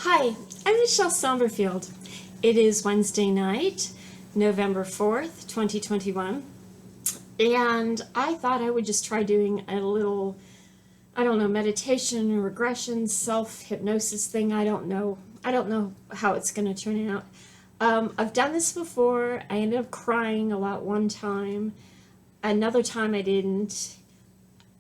Hi, I'm Michele Saumberfield. It is Wednesday night, November 4th, 2021, and I thought I would just try doing a little, I don't know, meditation, regression, self-hypnosis thing. I don't know. I don't know how it's going to turn out. I've done this before. I ended up crying a lot one time. Another time I didn't.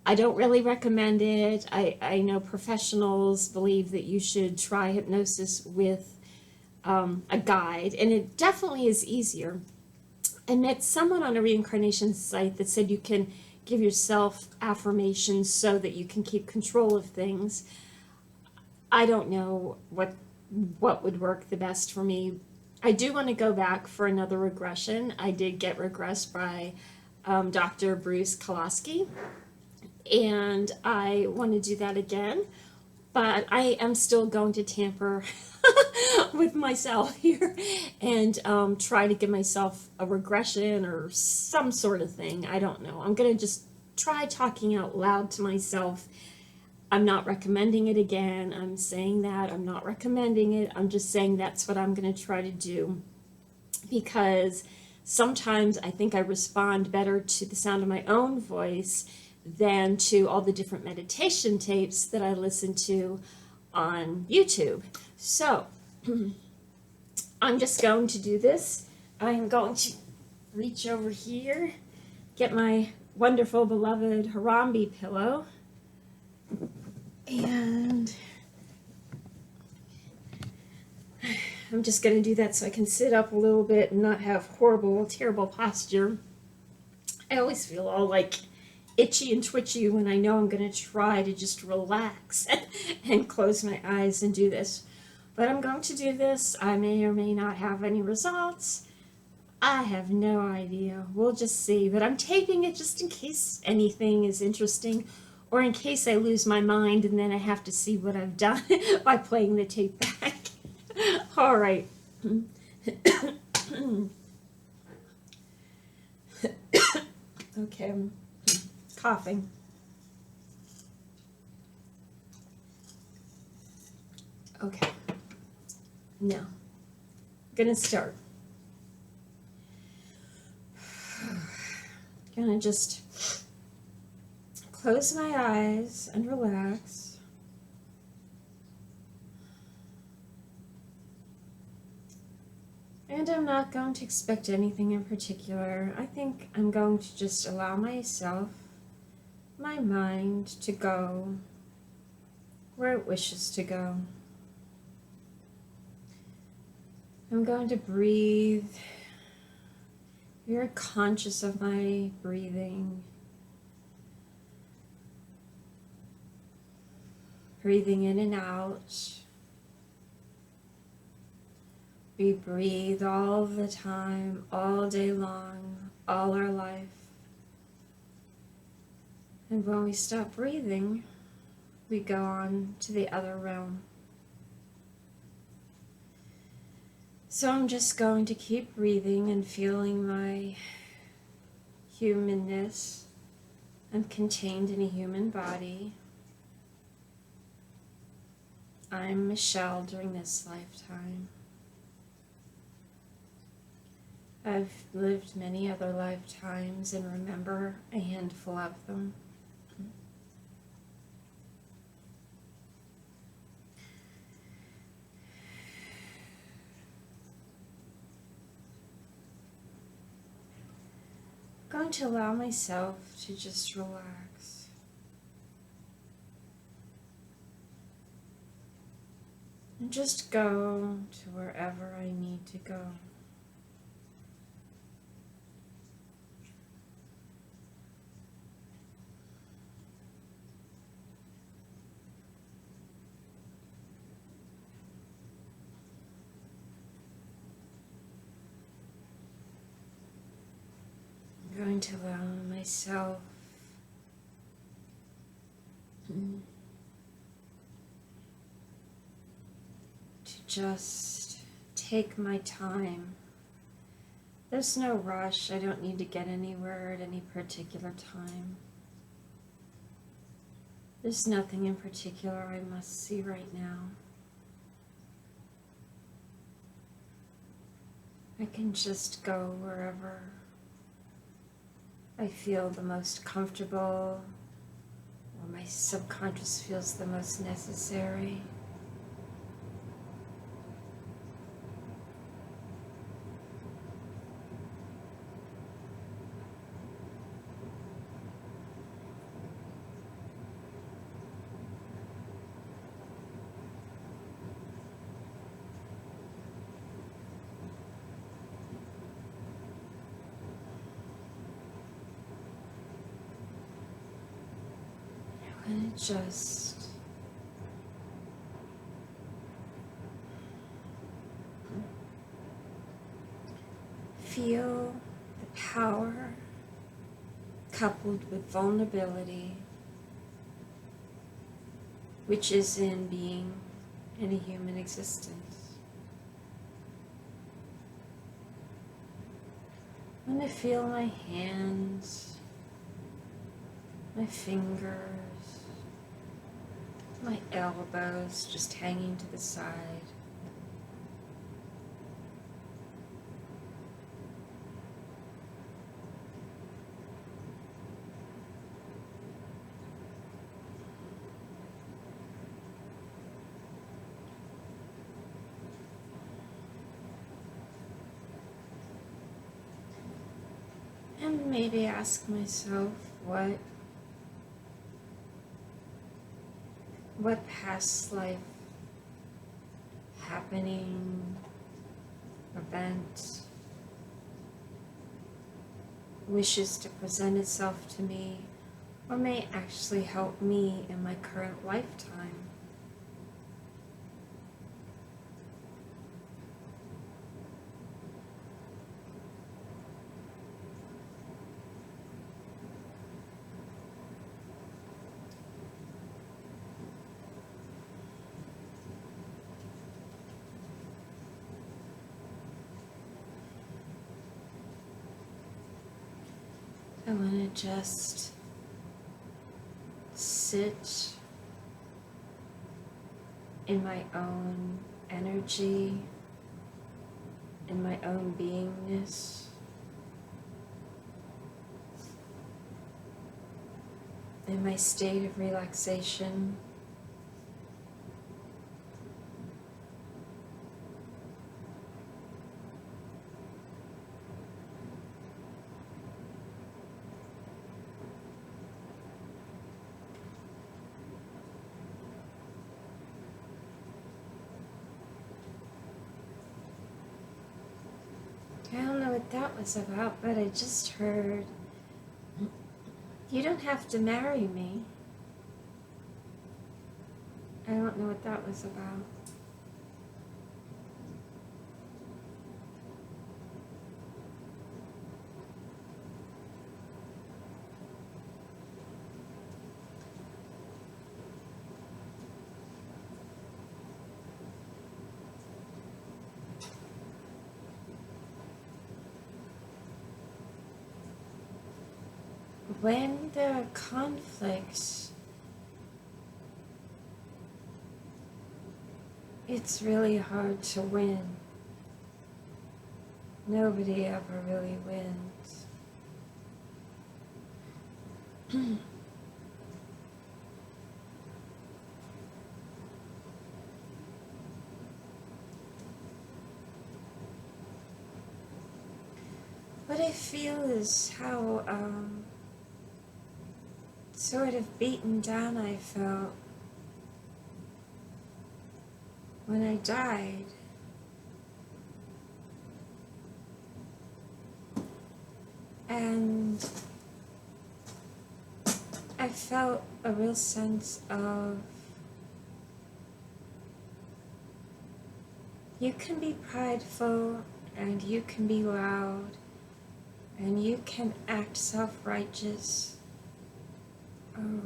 I don't really recommend it. I know professionals believe that you should try hypnosis with a guide, and it definitely is easier. I met someone on a reincarnation site that said you can give yourself affirmations so that you can keep control of things. I don't know what would work the best for me. I do want to go back for another regression. I did get regressed by Dr. Bruce Kolaski, and I want to do that again, but I am still going to tamper with myself here and try to give myself a regression or some sort of thing. I don't know. I'm going to just try talking out loud to myself. I'm not recommending it again. I'm saying that. I'm not recommending it. I'm just saying that's what I'm going to try to do, because sometimes I think I respond better to the sound of my own voice than to all the different meditation tapes that I listen to on YouTube. So I'm just going to do this. I'm going to reach over here, get my wonderful beloved Harambe pillow, and I'm just going to do that so I can sit up a little bit and not have horrible, terrible posture. I always feel all like itchy and twitchy when I know I'm going to try to just relax and close my eyes and do this. But I'm going to do this. I may or may not have any results. I have no idea. We'll just see. But I'm taping it just in case anything is interesting, or in case I lose my mind and then I have to see what I've done by playing the tape back. All right. Okay. Coughing. Okay. Now, I'm gonna start. Gonna just close my eyes and relax. And I'm not going to expect anything in particular. I think I'm going to just allow myself, my mind, to go where it wishes to go. I'm going to breathe, very conscious of my breathing. Breathing in and out. We breathe all the time, all day long, all our life. And when we stop breathing, we go on to the other realm. So I'm just going to keep breathing and feeling my humanness. I'm contained in a human body. I'm Michele during this lifetime. I've lived many other lifetimes and remember a handful of them. I'm going to allow myself to just relax. And just go to wherever I need to go. I'm going to allow myself to just take my time. There's no rush. I don't need to get anywhere at any particular time. There's nothing in particular I must see right now. I can just go wherever I feel the most comfortable, or my subconscious feels the most necessary. And just feel the power coupled with vulnerability, which is in being in a human existence. I'm going to feel my hands, my fingers, my elbows just hanging to the side. And maybe ask myself what past life happening, event wishes to present itself to me, or may actually help me in my current lifetime. I want to just sit in my own energy, in my own beingness, in my state of relaxation. I don't know what that was about, but I just heard, "You don't have to marry me." I don't know what that was about. When there are conflicts, it's really hard to win. Nobody ever really wins. What I feel is how sort of beaten down I felt when I died. And I felt a real sense of, you can be prideful and you can be loud and you can act self-righteous. Oh,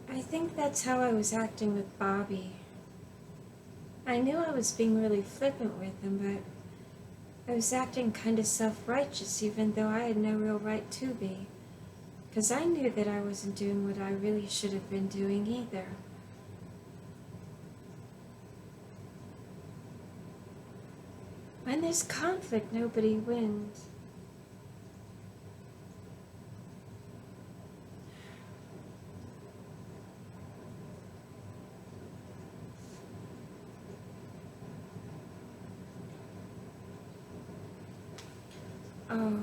I think that's how I was acting with Bobby. I knew I was being really flippant with him, but I was acting kind of self-righteous even though I had no real right to be. Because I knew that I wasn't doing what I really should have been doing either. When there's conflict, nobody wins. Oh.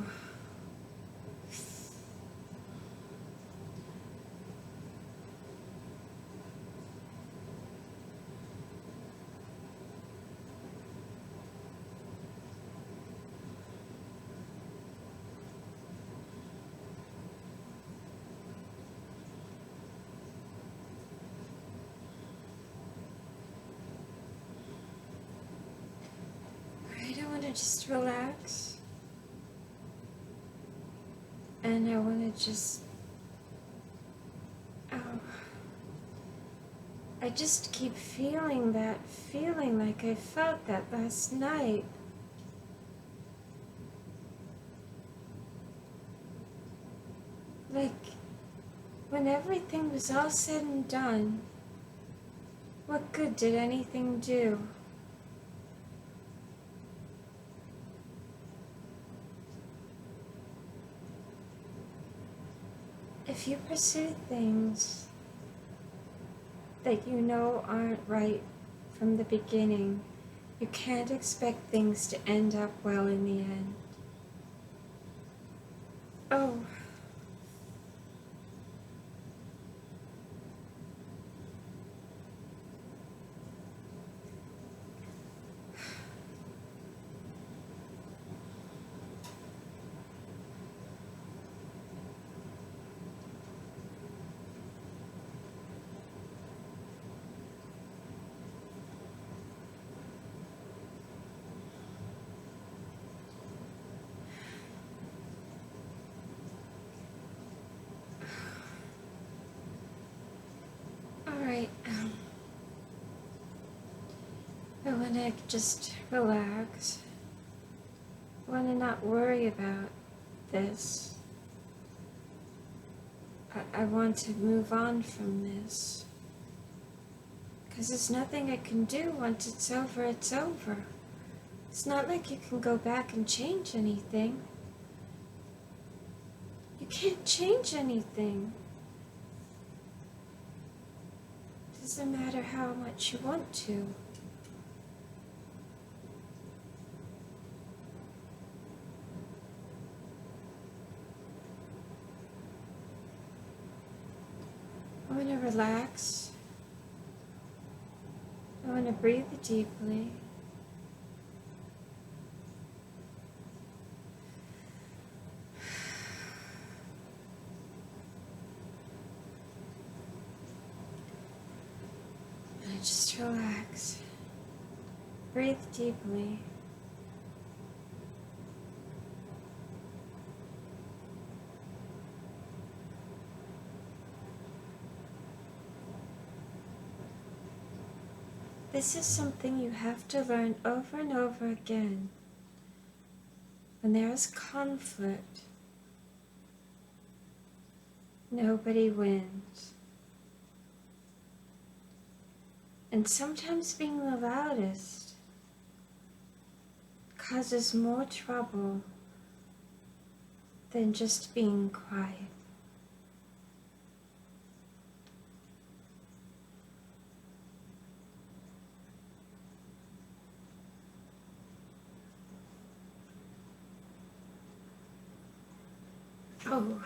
Alright, I want to just relax. And I want to just, I just keep feeling that feeling like I felt that last night. Like, when everything was all said and done, what good did anything do? If you pursue things that you know aren't right from the beginning, you can't expect things to end up well in the end. Oh. Alright, I want to just relax. I want to not worry about this. I want to move on from this. Because there's nothing I can do. Once it's over, it's over. It's not like you can go back and change anything. You can't change anything. It doesn't matter how much you want to. I want to relax. I want to breathe deeply. And just relax. Breathe deeply. This is something you have to learn over and over again. When there is conflict, nobody wins. And sometimes being the loudest causes more trouble than just being quiet. Oh.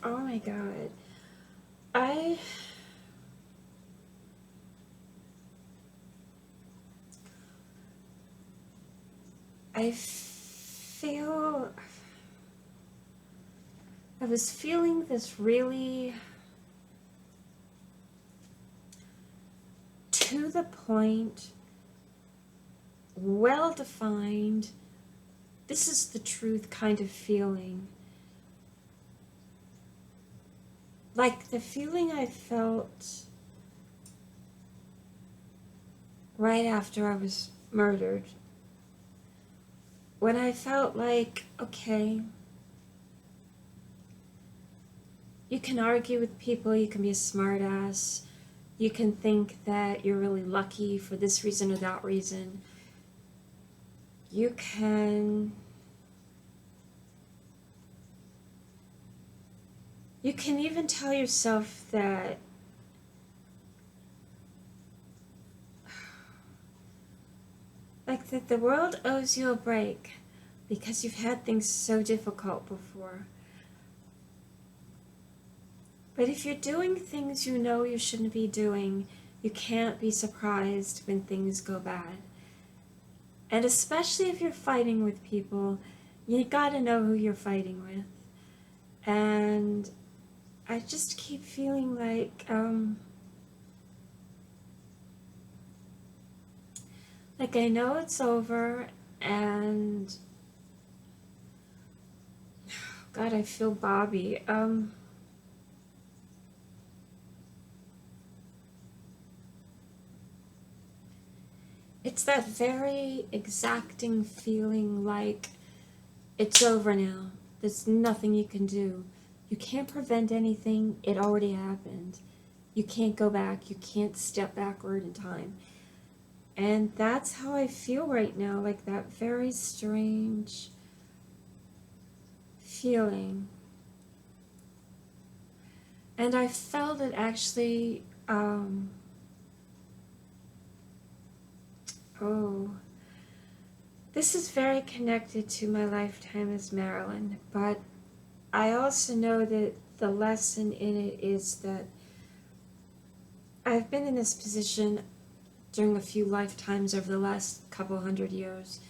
Oh my God. I feel, I was feeling this really to the point, well-defined, this is the truth kind of feeling. Like the feeling I felt right after I was murdered. when I felt like, okay, you can argue with people, you can be a smartass, you can think that you're really lucky for this reason or that reason. You can even tell yourself that that the world owes you a break because you've had things so difficult before. But if you're doing things you know you shouldn't be doing, you can't be surprised when things go bad. And especially if you're fighting with people, you gotta know who you're fighting with. And I just keep feeling like I know it's over, and God, I feel Bobby. It's that very exacting feeling like it's over now. There's nothing you can do. You can't prevent anything. It already happened. You can't go back. You can't step backward in time. And that's how I feel right now, like that very strange feeling. And I felt it actually, this is very connected to my lifetime as Marilyn, but I also know that the lesson in it is that I've been in this position during a few lifetimes over the last couple hundred years,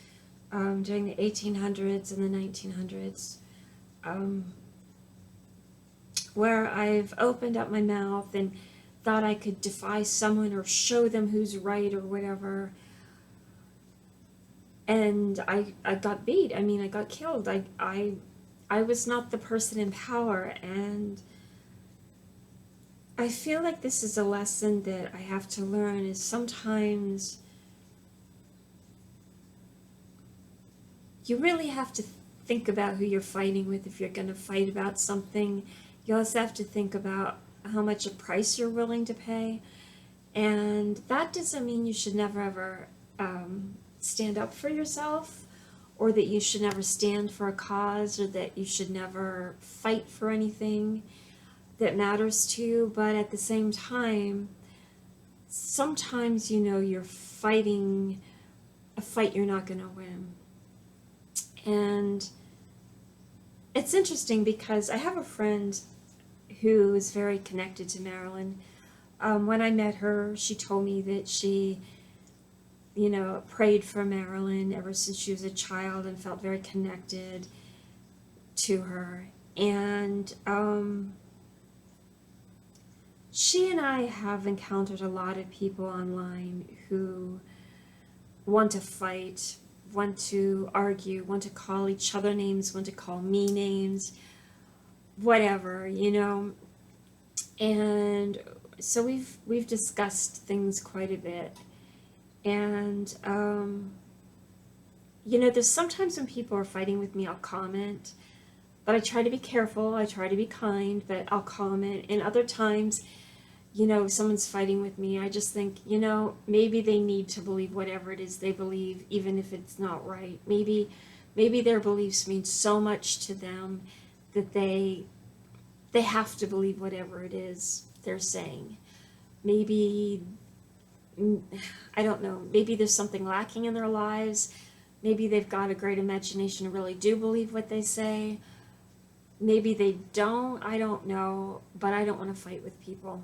during the 1800s and the 1900s, where I've opened up my mouth and thought I could defy someone or show them who's right or whatever. And I got beat. I mean, I got killed. I was not the person in power, and I feel like this is a lesson that I have to learn, is sometimes you really have to think about who you're fighting with if you're going to fight about something. You also have to think about how much a price you're willing to pay, and that doesn't mean you should never ever stand up for yourself, or that you should never stand for a cause, or that you should never fight for anything that matters to you. But at the same time, sometimes you're fighting a fight you're not going to win. And it's interesting because I have a friend who is very connected to Marilyn. When I met her, she told me that she prayed for Marilyn ever since she was a child and felt very connected to her. And she and I have encountered a lot of people online who want to fight, want to argue, want to call each other names, want to call me names, whatever, And so we've discussed things quite a bit. And, there's sometimes when people are fighting with me, I'll comment, but I try to be careful, I try to be kind, but I'll comment. And other times, if someone's fighting with me, I just think, maybe they need to believe whatever it is they believe, even if it's not right. Maybe their beliefs mean so much to them that they have to believe whatever it is they're saying. Maybe, I don't know, maybe there's something lacking in their lives. Maybe they've got a great imagination and really do believe what they say. Maybe they don't, I don't know, but I don't want to fight with people.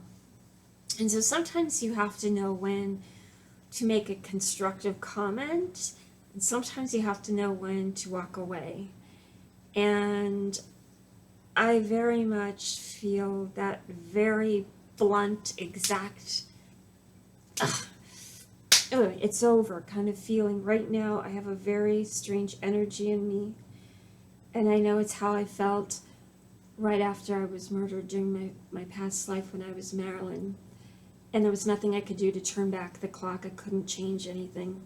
And so sometimes you have to know when to make a constructive comment, and sometimes you have to know when to walk away. And I very much feel that very blunt, exact, it's over kind of feeling right now. I have a very strange energy in me, and I know it's how I felt right after I was murdered during my past life when I was Marilyn, and there was nothing I could do to turn back the clock. I couldn't change anything.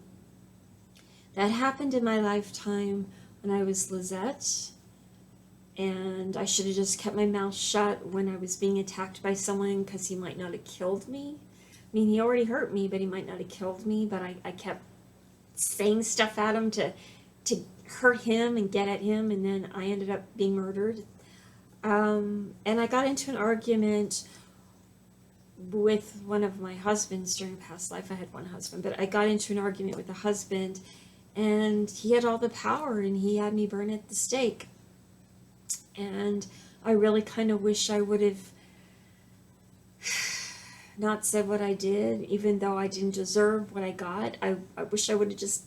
That happened in my lifetime when I was Lizette, and I should have just kept my mouth shut when I was being attacked by someone, because he might not have killed me. I mean, he already hurt me, but he might not have killed me, but I kept saying stuff at him to hurt him and get at him, and then I ended up being murdered. And I got into an argument with one of my husbands during a past life. I had one husband, but I got into an argument with a husband, and he had all the power, and he had me burn at the stake. And I really kind of wish I would have not said what I did, even though I didn't deserve what I got. I wish I would have just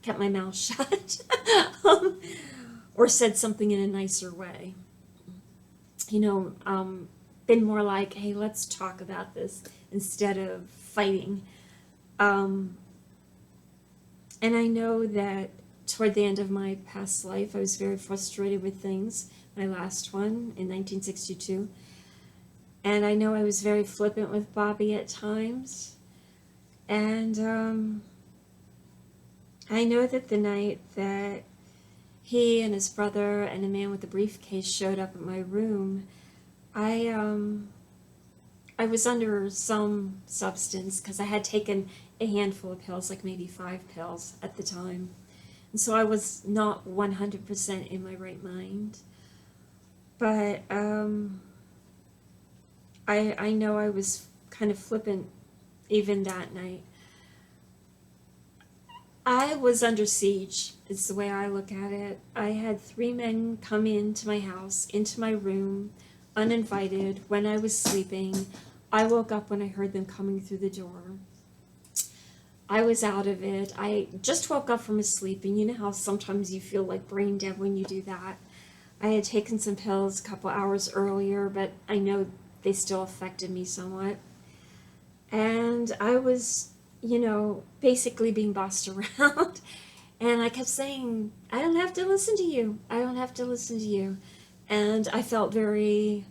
kept my mouth shut or said something in a nicer way. Been more like, hey, let's talk about this instead of fighting. And I know that toward the end of my past life, I was very frustrated with things. My last one in 1962. And I know I was very flippant with Bobby at times. And I know that the night that he and his brother and a man with a briefcase showed up at my room, I was under some substance, because I had taken a handful of pills, like maybe 5 pills at the time. And so I was not 100% in my right mind. But I know I was kind of flippant even that night. I was under siege, is the way I look at it. I had 3 men come into my house, into my room, uninvited, when I was sleeping. I woke up when I heard them coming through the door. I was out of it. I just woke up from a sleep, and you know how sometimes you feel like brain dead when you do that. I had taken some pills a couple hours earlier, but I know they still affected me somewhat. And I was, basically being bossed around. And I kept saying, I don't have to listen to you. I don't have to listen to you. And I felt very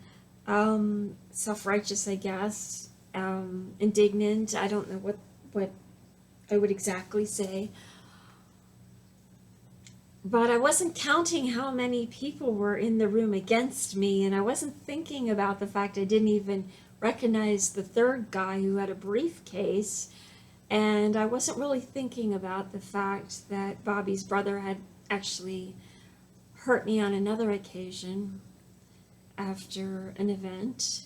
self-righteous, I guess, indignant. I don't know what I would exactly say. But I wasn't counting how many people were in the room against me, and I wasn't thinking about the fact I didn't even recognize the third guy who had a briefcase, and I wasn't really thinking about the fact that Bobby's brother had actually hurt me on another occasion after an event.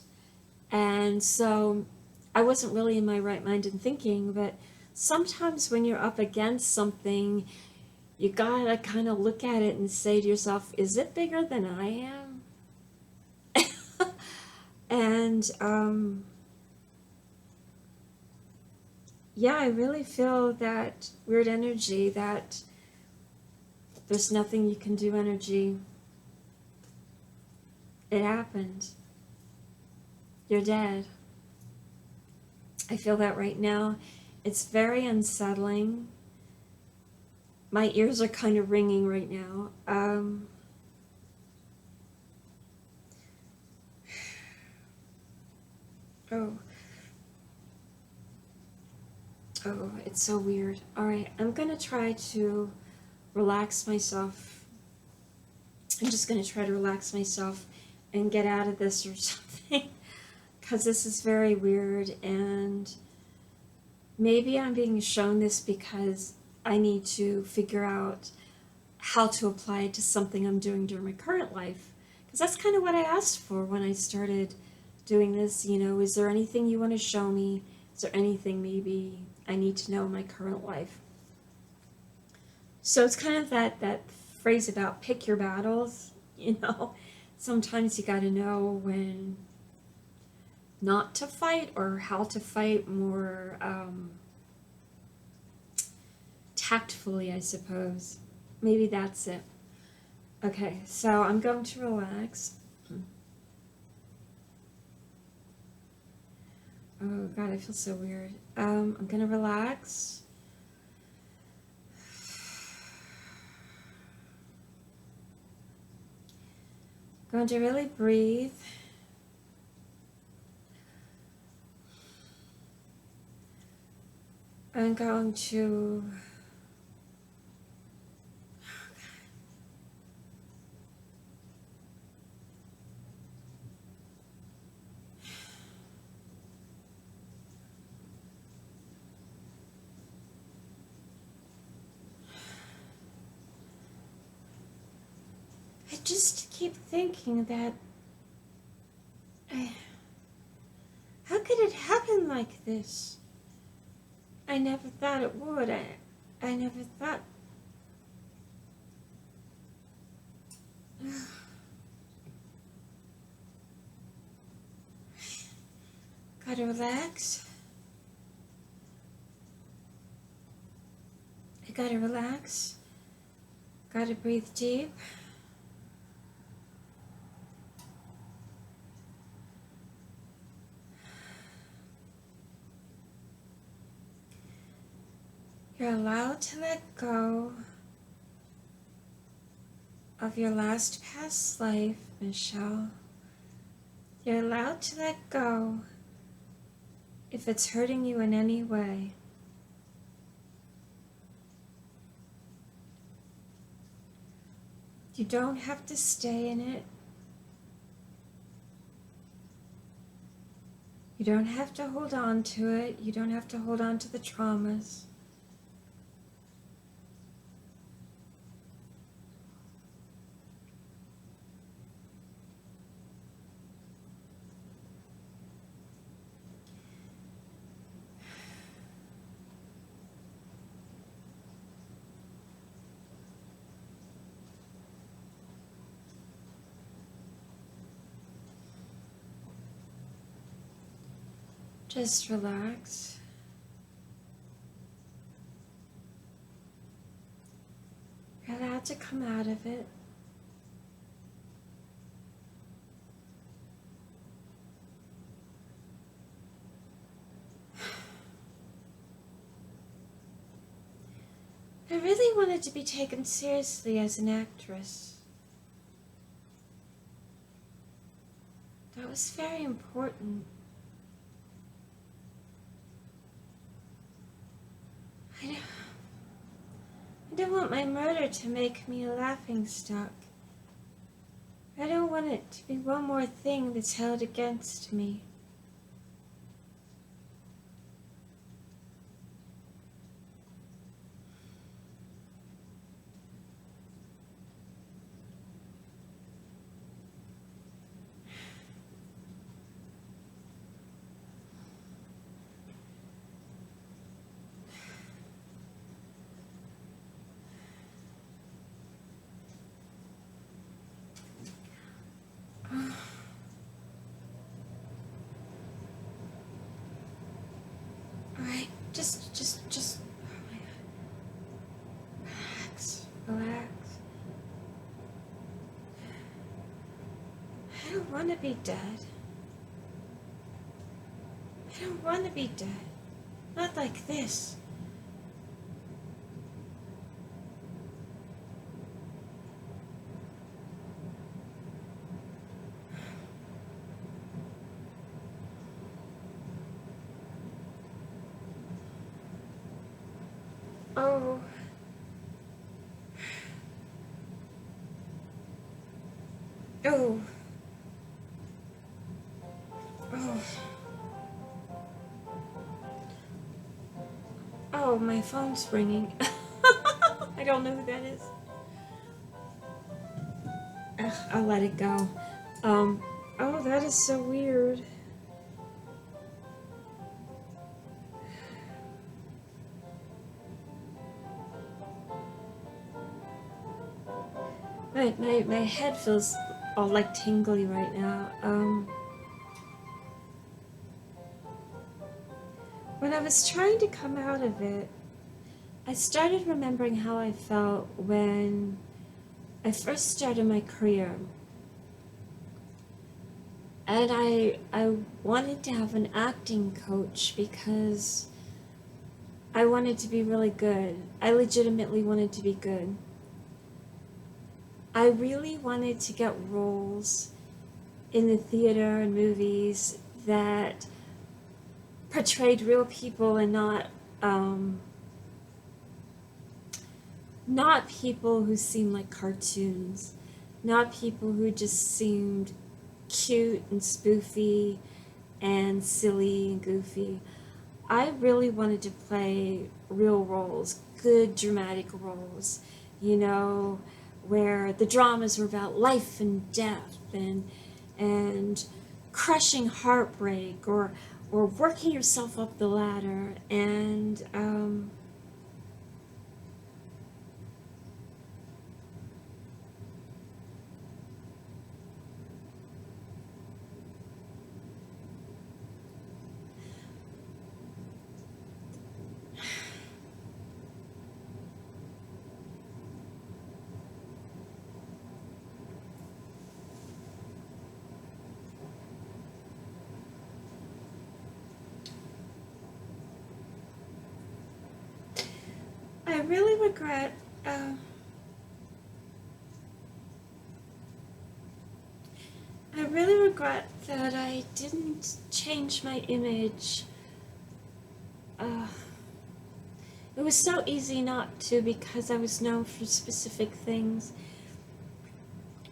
And so I wasn't really in my right mind in thinking, but sometimes when you're up against something, you gotta kind of look at it and say to yourself, is it bigger than I am? And yeah, I really feel that weird energy, that there's nothing you can do energy. It happened. You're dead. I feel that right now. It's very unsettling. My ears are kind of ringing right now. Oh, it's so weird. All right, I'm gonna try to relax myself. I'm just gonna try to relax myself and get out of this or something, because this is very weird, and maybe I'm being shown this because I need to figure out how to apply it to something I'm doing during my current life, because that's kind of what I asked for when I started doing this. Is there anything you want to show me? Is there anything maybe I need to know in my current life? So it's kind of that phrase about pick your battles. Sometimes you got to know when not to fight, or how to fight more tactfully, I suppose. Maybe that's it. Okay, so I'm going to relax. Oh God, I feel so weird. I'm gonna relax. Going to really breathe. I'm going to I just keep thinking that, how could it happen like this? I never thought it would. I never thought. Gotta relax. I gotta relax. Gotta breathe deep. You're allowed to let go of your last past life, Michele. You're allowed to let go if it's hurting you in any way. You don't have to stay in it. You don't have to hold on to it. You don't have to hold on to the traumas. Just relax. You're allowed to come out of it. I really wanted to be taken seriously as an actress. That was very important. I don't want my murder to make me a laughingstock. I don't want it to be one more thing that's held against me. Alright, just, oh my God. Relax. I don't want to be dead. I don't want to be dead. Not like this. Oh. Oh. Oh. Oh, my phone's ringing. I don't know who that is. Ugh, I'll let it go. Oh, that is so weird. My head feels all like tingly right now. When I was trying to come out of it, I started remembering how I felt when I first started my career. And I wanted to have an acting coach because I wanted to be really good. I legitimately wanted to be good. I really wanted to get roles in the theater and movies that portrayed real people and not people who seemed like cartoons, not people who just seemed cute and spoofy and silly and goofy. I really wanted to play real roles, good dramatic roles, you know, where the dramas were about life and death and crushing heartbreak or working yourself up the ladder. And I really regret I really regret that I didn't change my image. It was so easy not to, because I was known for specific things.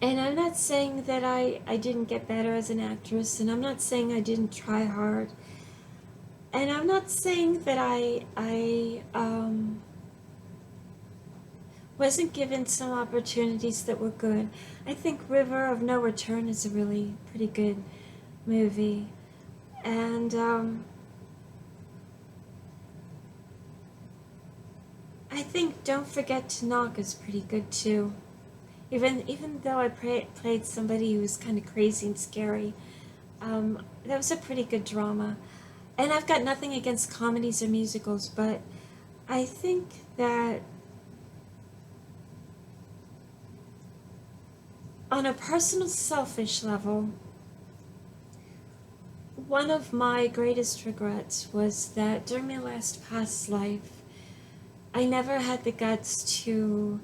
And I'm not saying that I didn't get better as an actress, and I'm not saying I didn't try hard. And I'm not saying that I wasn't given some opportunities that were good. I think River of No Return is a really pretty good movie. And I think Don't Forget to Knock is pretty good too. Even though I played somebody who was kind of crazy and scary, that was a pretty good drama. And I've got nothing against comedies or musicals, but I think that on a personal, selfish level, one of my greatest regrets was that during my last past life, I never had the guts to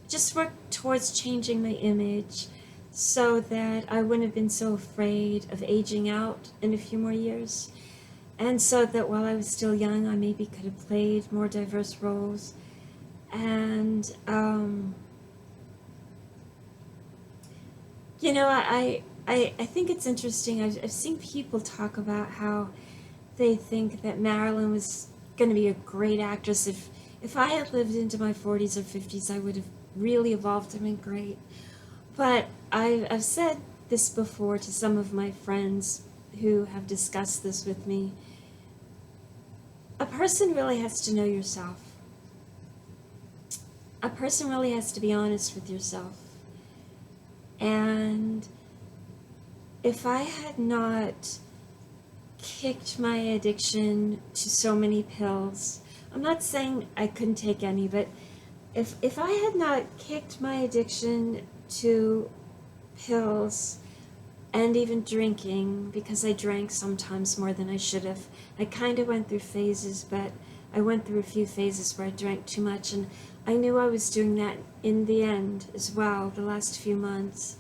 just work towards changing my image so that I wouldn't have been so afraid of aging out in a few more years. And so that while I was still young, I maybe could have played more diverse roles. And you know, I think it's interesting. I've seen people talk about how they think that Marilyn was going to be a great actress. If I had lived into my 40s or 50s, I would have really evolved and been great. But I've said this before to some of my friends who have discussed this with me. A person really has to know yourself. A person really has to be honest with yourself. And if I had not kicked my addiction to so many pills, I'm not saying I couldn't take any, but if I had not kicked my addiction to pills and even drinking, because I drank sometimes more than I should have. I kind of went through phases, but I went through a few phases where I drank too much, and I knew I was doing that in the end as well, the last few months.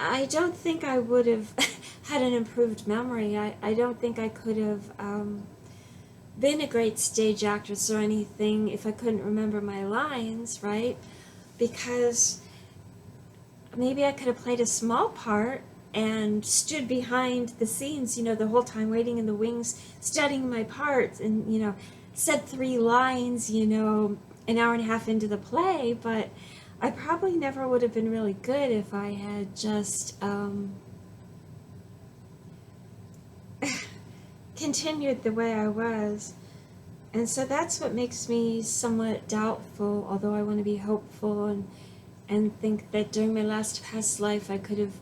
I don't think I would have had an improved memory. I don't think I could have been a great stage actress or anything if I couldn't remember my lines, right? Because maybe I could have played a small part and stood behind the scenes, you know, the whole time waiting in the wings, studying my parts, and, you know, said 3 lines, you know, an hour and a half into the play, but I probably never would have been really good if I had just continued the way I was. And so that's what makes me somewhat doubtful, although I want to be hopeful and think that during my last past life I could have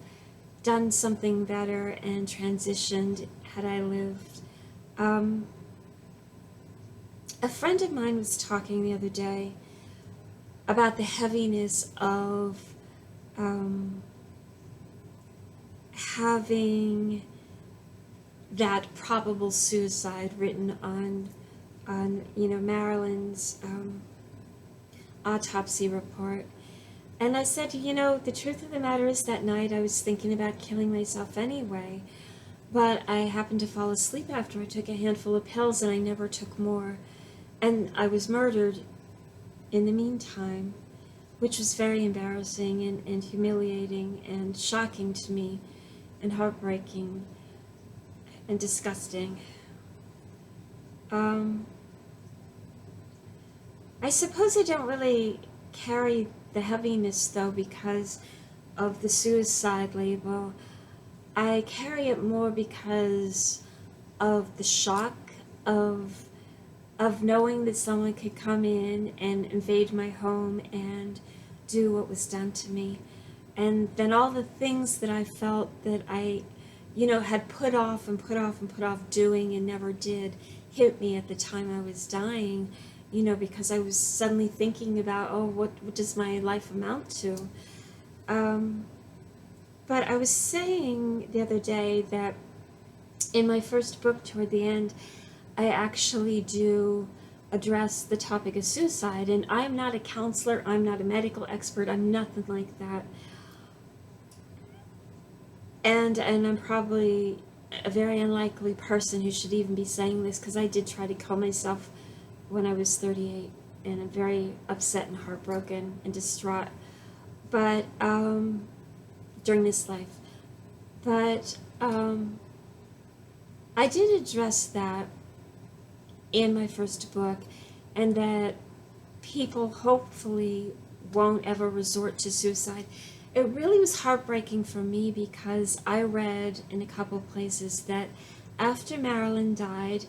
done something better and transitioned had I lived. A friend of mine was talking the other day about the heaviness of having that probable suicide written on you know, Marilyn's autopsy report. And I said, you know, the truth of the matter is that night I was thinking about killing myself anyway, but I happened to fall asleep after I took a handful of pills, and I never took more. And I was murdered in the meantime, which was very embarrassing and humiliating and shocking to me and heartbreaking and disgusting. I suppose I don't really carry the heaviness though because of the suicide label. I carry it more because of the shock of knowing that someone could come in and invade my home and do what was done to me. And then all the things that I felt that I, had put off and put off and put off doing and never did hit me at the time I was dying, because I was suddenly thinking about, oh, what does my life amount to? Um, but I was saying the other day that in my first book, toward the end, I actually do address the topic of suicide. And I'm not a counselor, I'm not a medical expert, I'm nothing like that. And I'm probably a very unlikely person who should even be saying this, because I did try to kill myself when I was 38, and I'm very upset and heartbroken and distraught. But during this life, but I did address that in my first book, and that people hopefully won't ever resort to suicide. It really was heartbreaking for me because I read in a couple places that after Marilyn died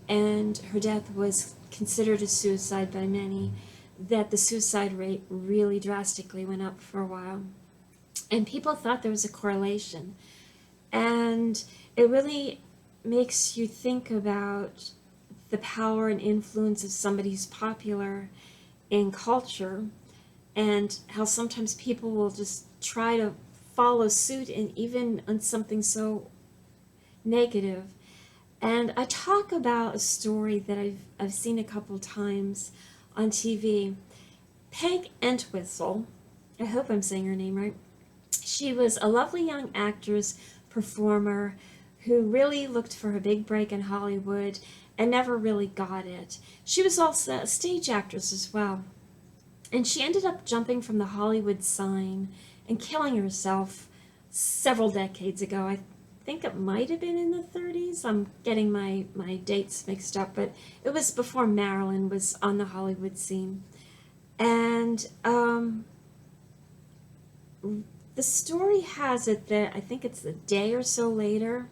and her death was considered a suicide by many, that the suicide rate really drastically went up for a while. And people thought there was a correlation. And it really makes you think about the power and influence of somebody who's popular in culture, and how sometimes people will just try to follow suit, and even on something so negative. And I talk about a story that I've seen a couple times on TV. Peg Entwistle, I hope I'm saying her name right. She was a lovely young actress, performer, who really looked for her big break in Hollywood and never really got it. She was also a stage actress as well. And she ended up jumping from the Hollywood sign and killing herself several decades ago. I think it might have been in the 30s. I'm getting my dates mixed up, but it was before Marilyn was on the Hollywood scene. And the story has it that I think it's a day or so later,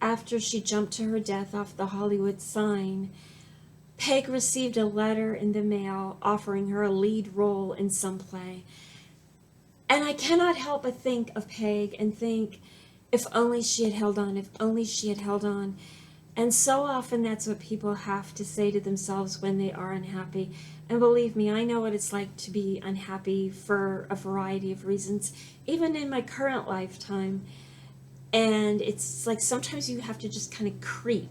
after she jumped to her death off the Hollywood sign, Peg received a letter in the mail offering her a lead role in some play. And I cannot help but think of Peg and think, if only she had held on, if only she had held on. And so often that's what people have to say to themselves when they are unhappy. And believe me, I know what it's like to be unhappy for a variety of reasons, even in my current lifetime. And it's like sometimes you have to just kind of creep.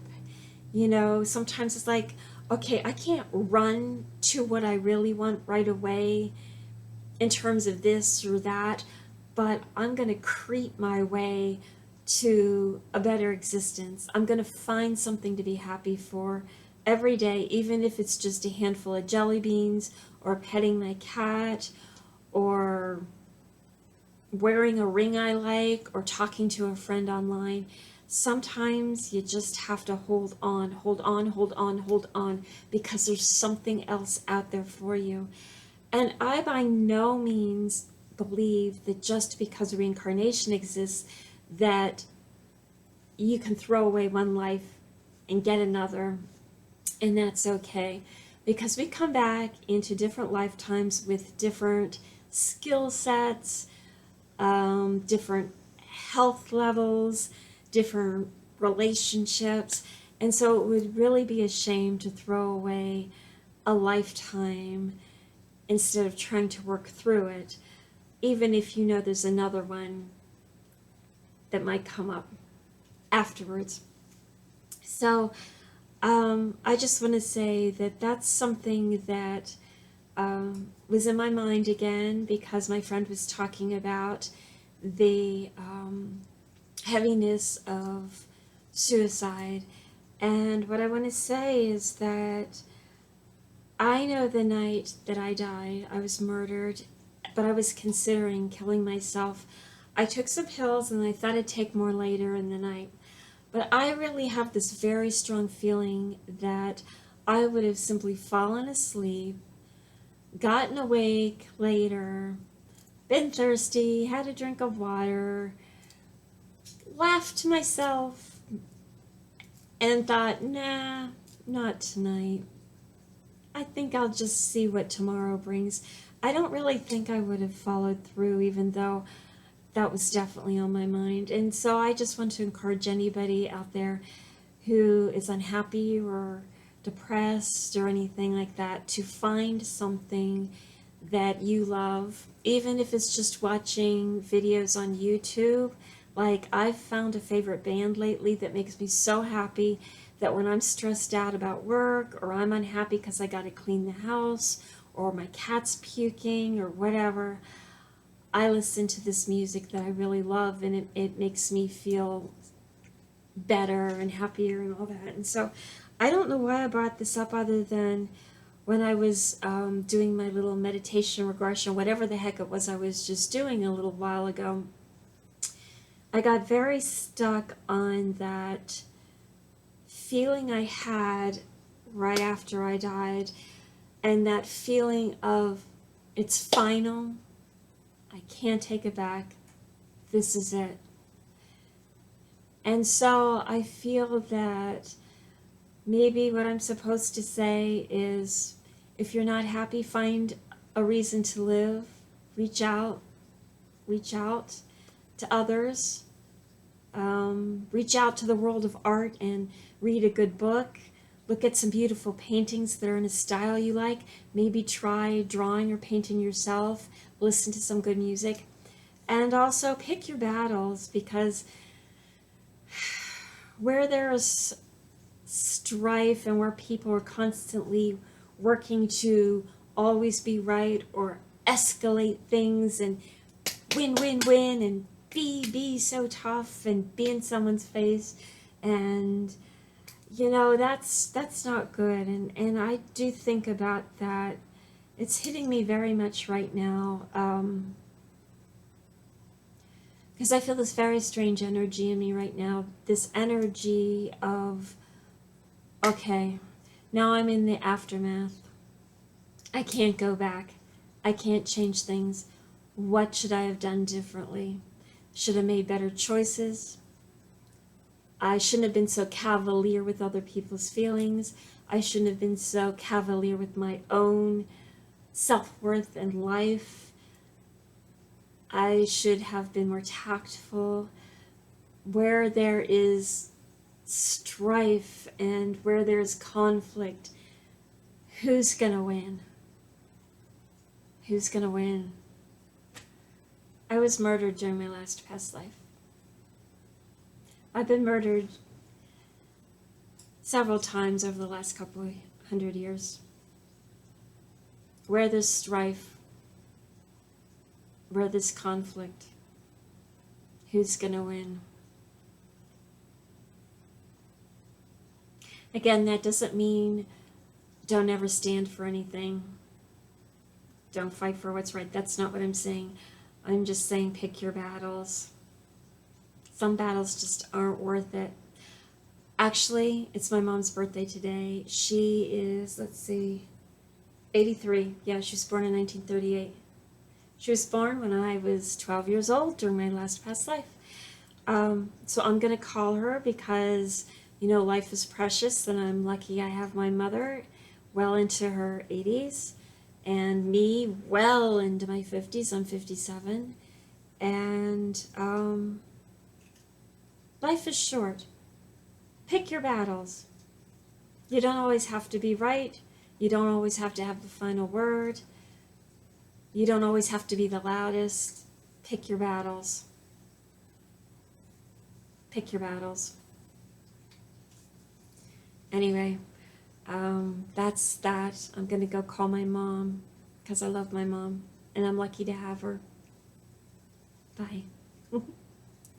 Sometimes it's like, okay, I can't run to what I really want right away in terms of this or that, but I'm going to creep my way to a better existence. I'm going to find something to be happy for every day, even if it's just a handful of jelly beans, or petting my cat, or wearing a ring I like, or talking to a friend online. Sometimes you just have to hold on, hold on, hold on, hold on, because there's something else out there for you. And I by no means believe that just because reincarnation exists, that you can throw away one life and get another, and that's okay. Because we come back into different lifetimes with different skill sets, different health levels, different relationships. And so it would really be a shame to throw away a lifetime instead of trying to work through it, even if you know there's another one that might come up afterwards. So I just want to say that that's something that was in my mind again, because my friend was talking about the heaviness of suicide. And what I want to say is that I know the night that I died, I was murdered, but I was considering killing myself. I took some pills and I thought I'd take more later in the night. But I really have this very strong feeling that I would have simply fallen asleep, gotten awake later, been thirsty, had a drink of water, laughed to myself, and thought, nah, not tonight. I think I'll just see what tomorrow brings. I don't really think I would have followed through, even though that was definitely on my mind. And so I just want to encourage anybody out there who is unhappy or depressed or anything like that to find something that you love, even if it's just watching videos on YouTube. Like, I've found a favorite band lately that makes me so happy that when I'm stressed out about work, or I'm unhappy because I got to clean the house, or my cat's puking, or whatever, I listen to this music that I really love, and it makes me feel better and happier and all that. And so I don't know why I brought this up, other than when I was doing my little meditation regression, whatever the heck it was I was just doing a little while ago, I got very stuck on that feeling I had right after I died, and that feeling of, it's final, I can't take it back, this is it. And so I feel that maybe what I'm supposed to say is, if you're not happy, find a reason to live, reach out to others, reach out to the world of art and read a good book, look at some beautiful paintings that are in a style you like, maybe try drawing or painting yourself, listen to some good music, and also pick your battles, because where there's strife and where people are constantly working to always be right or escalate things and win and be so tough and be in someone's face, and that's not good. And I do think about that. It's hitting me very much right now, because I feel this very strange energy in me right now, this energy of, okay, now I'm in the aftermath. I can't go back. I can't change things. What should I have done differently? Should have made better choices. I shouldn't have been so cavalier with other people's feelings. I shouldn't have been so cavalier with my own self-worth and life. I should have been more tactful. Where there is strife and where there's conflict, who's gonna win? Who's gonna win? I was murdered during my last past life. I've been murdered several times over the last couple of 100 years. Where there's strife, where there's conflict, who's gonna win? Again, that doesn't mean don't ever stand for anything. Don't fight for what's right. That's not what I'm saying. I'm just saying pick your battles. Some battles just aren't worth it. Actually, it's my mom's birthday today. She is, 83. Yeah, she was born in 1938. She was born when I was 12 years old during my last past life. So I'm going to call her because, life is precious, and I'm lucky I have my mother well into her 80s and me well into my 50s. I'm 57. And life is short. Pick your battles. You don't always have to be right. You don't always have to have the final word. You don't always have to be the loudest. Pick your battles. Pick your battles. Anyway, that's that. I'm going to go call my mom because I love my mom and I'm lucky to have her. Bye.